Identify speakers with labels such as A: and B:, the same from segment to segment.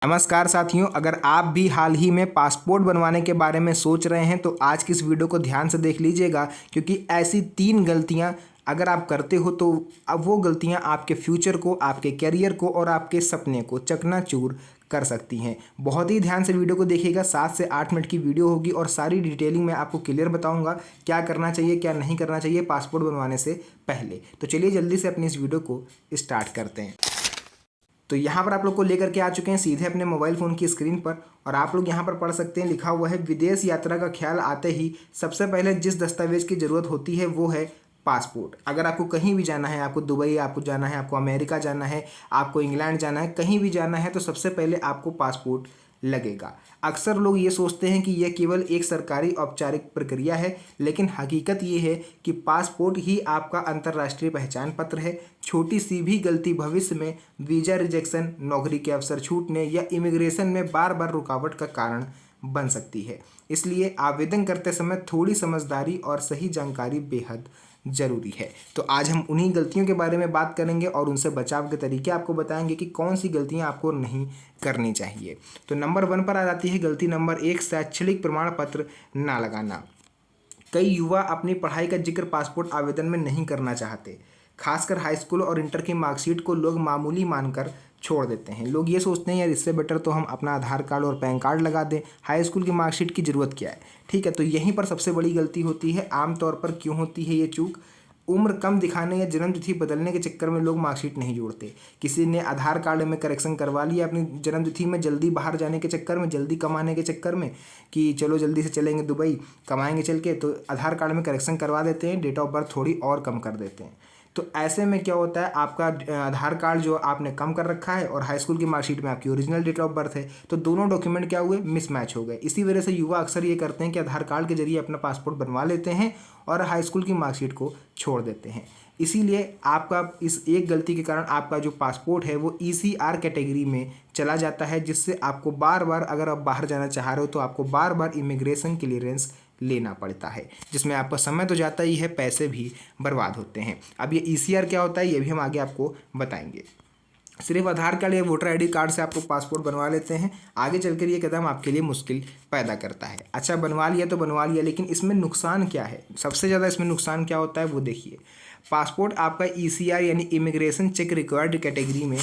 A: नमस्कार साथियों, अगर आप भी हाल ही में पासपोर्ट बनवाने के बारे में सोच रहे हैं तो आज की इस वीडियो को ध्यान से देख लीजिएगा, क्योंकि ऐसी 3 गलतियां अगर आप करते हो तो अब वो गलतियां आपके फ्यूचर को, आपके करियर को और आपके सपने को चकनाचूर कर सकती हैं। बहुत ही ध्यान से वीडियो को देखिएगा। 7 से 8 मिनट की वीडियो होगी और सारी डिटेलिंग मैं आपको क्लियर बताऊंगा क्या करना चाहिए, क्या नहीं करना चाहिए पासपोर्ट बनवाने से पहले। तो चलिए जल्दी से अपनी इस वीडियो को स्टार्ट करते हैं। तो यहाँ पर आप लोग को लेकर के आ चुके हैं सीधे अपने मोबाइल फ़ोन की स्क्रीन पर, और आप लोग यहाँ पर पढ़ सकते हैं, लिखा हुआ है विदेश यात्रा का ख्याल आते ही सबसे पहले जिस दस्तावेज़ की ज़रूरत होती है वो है पासपोर्ट। अगर आपको कहीं भी जाना है, आपको दुबई आपको जाना है, आपको अमेरिका जाना है, आपको इंग्लैंड जाना है, कहीं भी जाना है तो सबसे पहले आपको पासपोर्ट लगेगा। अक्सर लोग ये सोचते हैं कि यह केवल एक सरकारी औपचारिक प्रक्रिया है, लेकिन हकीकत ये है कि पासपोर्ट ही आपका अंतर्राष्ट्रीय पहचान पत्र है। छोटी सी भी गलती भविष्य में वीज़ा रिजेक्शन, नौकरी के अवसर छूटने या इमिग्रेशन में बार बार रुकावट का कारण बन सकती है। इसलिए आवेदन करते समय थोड़ी समझदारी और सही जानकारी बेहद ज़रूरी है। तो आज हम उन्हीं गलतियों के बारे में बात करेंगे और उनसे बचाव के तरीके आपको बताएंगे कि कौन सी गलतियां आपको नहीं करनी चाहिए। तो नंबर 1 पर आ जाती है गलती नंबर 1, शैक्षणिक प्रमाण पत्र ना लगाना। कई युवा अपनी पढ़ाई का जिक्र पासपोर्ट आवेदन में नहीं करना चाहते। खासकर हाई स्कूल और इंटर की मार्कशीट को लोग मामूली मानकर छोड़ देते हैं। लोग ये सोचते हैं यार इससे बेटर तो हम अपना आधार कार्ड और पैन कार्ड लगा दें, हाई स्कूल की मार्कशीट की ज़रूरत क्या है। ठीक है, तो यहीं पर सबसे बड़ी गलती होती है। आमतौर पर क्यों होती है ये चूक? उम्र कम दिखाने या जन्म तिथि बदलने के चक्कर में लोग मार्कशीट नहीं जोड़ते। किसी ने आधार कार्ड में करेक्शन करवा लिया अपनी जन्म तिथि में, जल्दी बाहर जाने के चक्कर में, जल्दी कमाने के चक्कर में कि चलो जल्दी से चलेंगे दुबई, कमाएंगे चल के, तो आधार कार्ड में करेक्शन करवा देते हैं, डेट ऑफ बर्थ थोड़ी और कम कर देते हैं। तो ऐसे में क्या होता है, आपका आधार कार्ड जो आपने कम कर रखा है और हाई स्कूल की मार्कशीट में आपकी ओरिजिनल डेट ऑफ बर्थ है, तो दोनों डॉक्यूमेंट क्या हुए, मिसमैच हो गए। इसी वजह से युवा अक्सर ये करते हैं कि आधार कार्ड के जरिए अपना पासपोर्ट बनवा लेते हैं और हाई स्कूल की मार्कशीट को छोड़ देते हैं। इसीलिए आपका इस एक गलती के कारण आपका जो पासपोर्ट है वो ECR कैटेगरी में चला जाता है, जिससे आपको बार बार, अगर आप बाहर जाना चाह रहे हो तो आपको बार बार इमिग्रेशन क्लियरेंस लेना पड़ता है, जिसमें आपका समय तो जाता ही है, पैसे भी बर्बाद होते हैं। अब ये ECR क्या होता है ये भी हम आगे आपको बताएंगे। सिर्फ आधार कार्ड या वोटर ID कार्ड से आपको पासपोर्ट बनवा लेते हैं, आगे चलकर ये कदम आपके लिए मुश्किल पैदा करता है। अच्छा, बनवा लिया तो बनवा लिया, लेकिन इसमें नुकसान क्या है? सबसे ज़्यादा इसमें नुकसान क्या होता है वो देखिए। पासपोर्ट आपका ECR यानी इमिग्रेशन चेक रिक्वायर्ड कैटेगरी में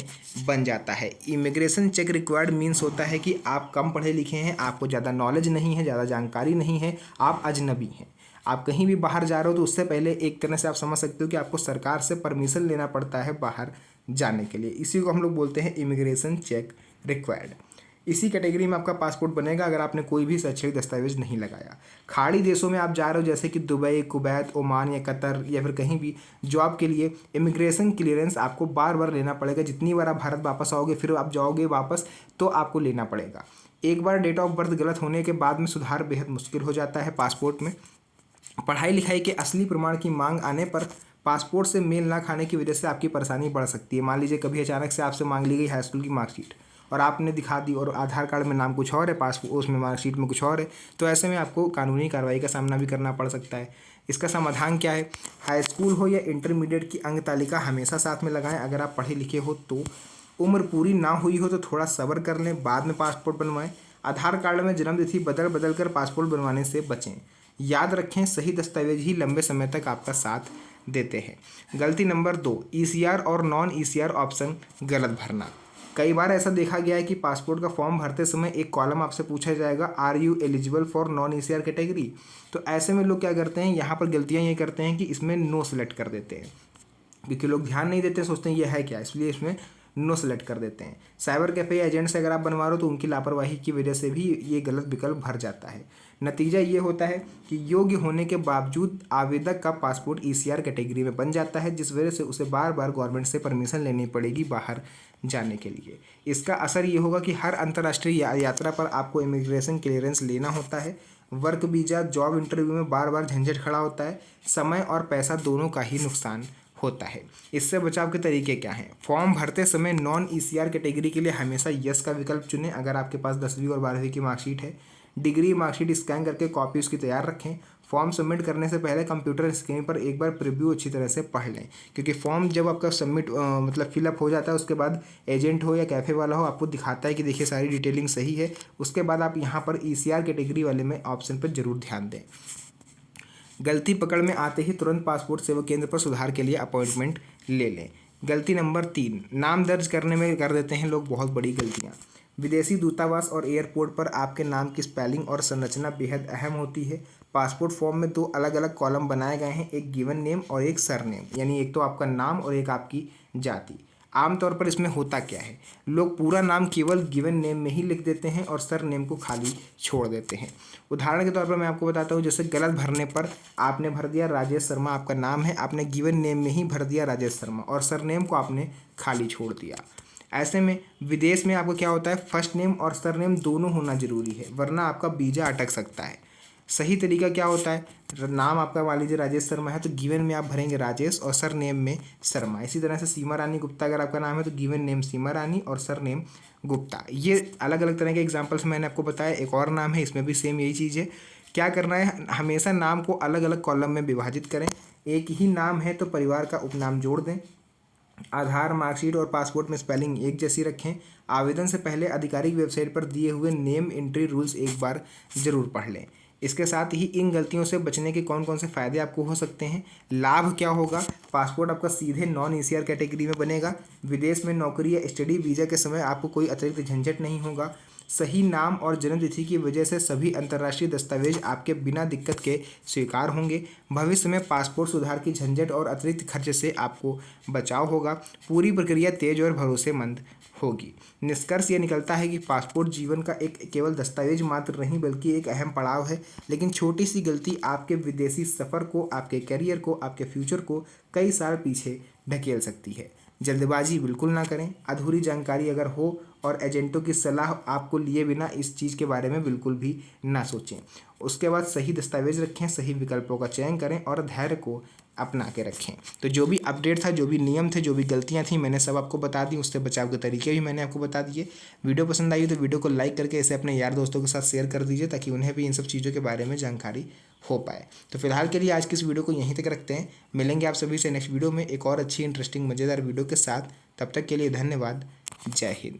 A: बन जाता है। इमिग्रेशन चेक रिक्वायर्ड मीन्स होता है कि आप कम पढ़े लिखे हैं, आपको ज़्यादा नॉलेज नहीं है, ज़्यादा जानकारी नहीं है, आप अजनबी हैं, आप कहीं भी बाहर जा रहे हो तो उससे पहले एक तरह से आप समझ सकते हो कि आपको सरकार से परमिशन लेना पड़ता है बाहर जाने के लिए। इसी को हम लोग बोलते हैं इमिग्रेशन चेक रिक्वायर्ड। इसी कैटेगरी में आपका पासपोर्ट बनेगा अगर आपने कोई भी शैक्षणिक दस्तावेज नहीं लगाया। खाड़ी देशों में आप जा रहे हो जैसे कि दुबई, कुवैत, ओमान या कतर या फिर कहीं भी जॉब के लिए, इमिग्रेशन क्लियरेंस आपको बार बार लेना पड़ेगा। जितनी बार आप भारत वापस आओगे फिर आप जाओगे वापस तो आपको लेना पड़ेगा। एक बार डेट ऑफ बर्थ गलत होने के बाद में सुधार बेहद मुश्किल हो जाता है पासपोर्ट में। पढ़ाई लिखाई के असली प्रमाण की मांग आने पर पासपोर्ट से मेल ना खाने की वजह से आपकी परेशानी बढ़ सकती है। मान लीजिए कभी अचानक से आपसे मांग ली गई हाई स्कूल की मार्कशीट और आपने दिखा दी और आधार कार्ड में नाम कुछ और है, पासपोर्ट उसमें मार्कशीट में कुछ और है, तो ऐसे में आपको कानूनी कार्रवाई का सामना भी करना पड़ सकता है। इसका समाधान क्या है? हाई स्कूल हो या इंटरमीडिएट की अंक तालिका हमेशा साथ में लगाएं। अगर आप पढ़े लिखे हो तो उम्र पूरी ना हुई हो तो थोड़ा सब्र कर लें, बाद में पासपोर्ट बनवाएं। आधार कार्ड में जन्म तिथि बदल बदल कर पासपोर्ट बनवाने से बचें। याद रखें, सही दस्तावेज ही लंबे समय तक आपका साथ देते हैं। गलती नंबर 2, ECR और नॉन ECR ऑप्शन गलत भरना। कई बार ऐसा देखा गया है कि पासपोर्ट का फॉर्म भरते समय एक कॉलम आपसे पूछा जाएगा, are you eligible for non ECR category. तो ऐसे में लोग क्या करते हैं, यहाँ पर गलतियाँ ये करते हैं कि इसमें नो सेलेक्ट कर देते हैं, क्योंकि लोग ध्यान नहीं देते, सोचते हैं ये है क्या, इसलिए इसमें नो सेलेक्ट कर देते हैं। साइबर कैफ़े एजेंट से अगर आप बनवा रहे हो तो उनकी लापरवाही की वजह से भी ये गलत विकल्प भर जाता है। नतीजा ये होता है कि योग्य होने के बावजूद आवेदक का पासपोर्ट ECR कैटेगरी में बन जाता है, जिस वजह से उसे बार बार गवर्नमेंट से परमिशन लेनी पड़ेगी बाहर जाने के लिए। इसका असर ये होगा कि हर अंतर्राष्ट्रीय यात्रा पर आपको इमिग्रेशन क्लियरेंस लेना होता है। वर्क वीज़ा, जॉब इंटरव्यू में बार बार झंझट खड़ा होता है। समय और पैसा दोनों का ही नुकसान होता है। इससे बचाव के तरीके क्या हैं? फॉर्म भरते समय नॉन ECR कैटेगरी के लिए हमेशा यस का विकल्प चुनें अगर आपके पास 10वीं और 12वीं की मार्कशीट है। डिग्री मार्कशीट स्कैन करके कॉपी उसकी तैयार रखें। फॉर्म सबमिट करने से पहले कंप्यूटर स्क्रीन पर एक बार प्रीव्यू अच्छी तरह से पढ़ लें, क्योंकि फॉर्म जब आपका सबमिट मतलब फिलअप हो जाता है उसके बाद एजेंट हो या कैफ़े वाला हो आपको दिखाता है कि देखिए सारी डिटेलिंग सही है। उसके बाद आप यहाँ पर ECR कैटेगरी वाले में ऑप्शन पर जरूर ध्यान दें। गलती पकड़ में आते ही तुरंत पासपोर्ट सेवा केंद्र पर सुधार के लिए अपॉइंटमेंट ले लें। गलती नंबर 3, नाम दर्ज करने में कर देते हैं लोग बहुत बड़ी गलतियाँ। विदेशी दूतावास और एयरपोर्ट पर आपके नाम की स्पेलिंग और संरचना बेहद अहम होती है। पासपोर्ट फॉर्म में 2 अलग अलग कॉलम बनाए गए हैं, एक गिवन नेम और एक सरनेम, यानी एक तो आपका नाम और एक आपकी जाति। आमतौर पर इसमें होता क्या है, लोग पूरा नाम केवल गिवन नेम में ही लिख देते हैं और सर नेम को खाली छोड़ देते हैं। उदाहरण के तौर पर मैं आपको बताता हूँ, जैसे गलत भरने पर आपने भर दिया राजेश शर्मा, आपका नाम है, आपने गिवन नेम में ही भर दिया राजेश शर्मा और सर नेम को आपने खाली छोड़ दिया। ऐसे में विदेश में आपको क्या होता है, फर्स्ट नेम और सर नेम दोनों होना जरूरी है, वरना आपका वीज़ा अटक सकता है। सही तरीका क्या होता है, नाम आपका मान लीजिए राजेश शर्मा है तो गिवन में आप भरेंगे राजेश और सर नेम में शर्मा। इसी तरह से सीमा रानी गुप्ता अगर आपका नाम है तो गिवन नेम सीमा रानी और सर नेम गुप्ता। ये अलग अलग तरह के एग्जाम्पल्स मैंने आपको बताया। एक और नाम है, इसमें भी सेम यही चीज़ है। क्या करना है, हमेशा नाम को अलग अलग कॉलम में विभाजित करें। एक ही नाम है तो परिवार का उपनाम जोड़ दें। आधार, मार्कशीट और पासपोर्ट में स्पेलिंग एक जैसी रखें। आवेदन से पहले आधिकारिक वेबसाइट पर दिए हुए नेम एंट्री रूल्स एक बार ज़रूर पढ़ लें। इसके साथ ही इन गलतियों से बचने के कौन कौन से फ़ायदे आपको हो सकते हैं। लाभ क्या होगा, पासपोर्ट आपका सीधे नॉन ECR कैटेगरी में बनेगा। विदेश में नौकरी या स्टडी वीज़ा के समय आपको कोई अतिरिक्त झंझट नहीं होगा। सही नाम और जन्मतिथि की वजह से सभी अंतर्राष्ट्रीय दस्तावेज आपके बिना दिक्कत के स्वीकार होंगे। भविष्य में पासपोर्ट सुधार की झंझट और अतिरिक्त खर्च से आपको बचाव होगा। पूरी प्रक्रिया तेज और भरोसेमंद होगी। निष्कर्ष ये निकलता है कि पासपोर्ट जीवन का एक केवल दस्तावेज मात्र नहीं बल्कि एक अहम पड़ाव है, लेकिन छोटी सी गलती आपके विदेशी सफ़र को, आपके करियर को, आपके फ्यूचर को कई साल पीछे ढकेल सकती है। जल्दबाजी बिल्कुल ना करें। अधूरी जानकारी अगर हो और एजेंटों की सलाह आपको लिए बिना इस चीज़ के बारे में बिल्कुल भी ना सोचें। उसके बाद सही दस्तावेज रखें, सही विकल्पों का चयन करें और धैर्य को अपना के रखें। तो जो भी अपडेट था, जो भी नियम थे, जो भी गलतियां थी, मैंने सब आपको बता दी। उससे बचाव के तरीके भी मैंने आपको बता दिए। वीडियो पसंद आई तो वीडियो को लाइक करके इसे अपने यार दोस्तों के साथ शेयर कर दीजिए, ताकि उन्हें भी इन सब चीज़ों के बारे में जानकारी हो पाए। तो फिलहाल के लिए आज की इस वीडियो को यहीं तक रखते हैं। मिलेंगे आप सभी से नेक्स्ट वीडियो में एक और अच्छी इंटरेस्टिंग मज़ेदार वीडियो के साथ। तब तक के लिए धन्यवाद। जय हिंद।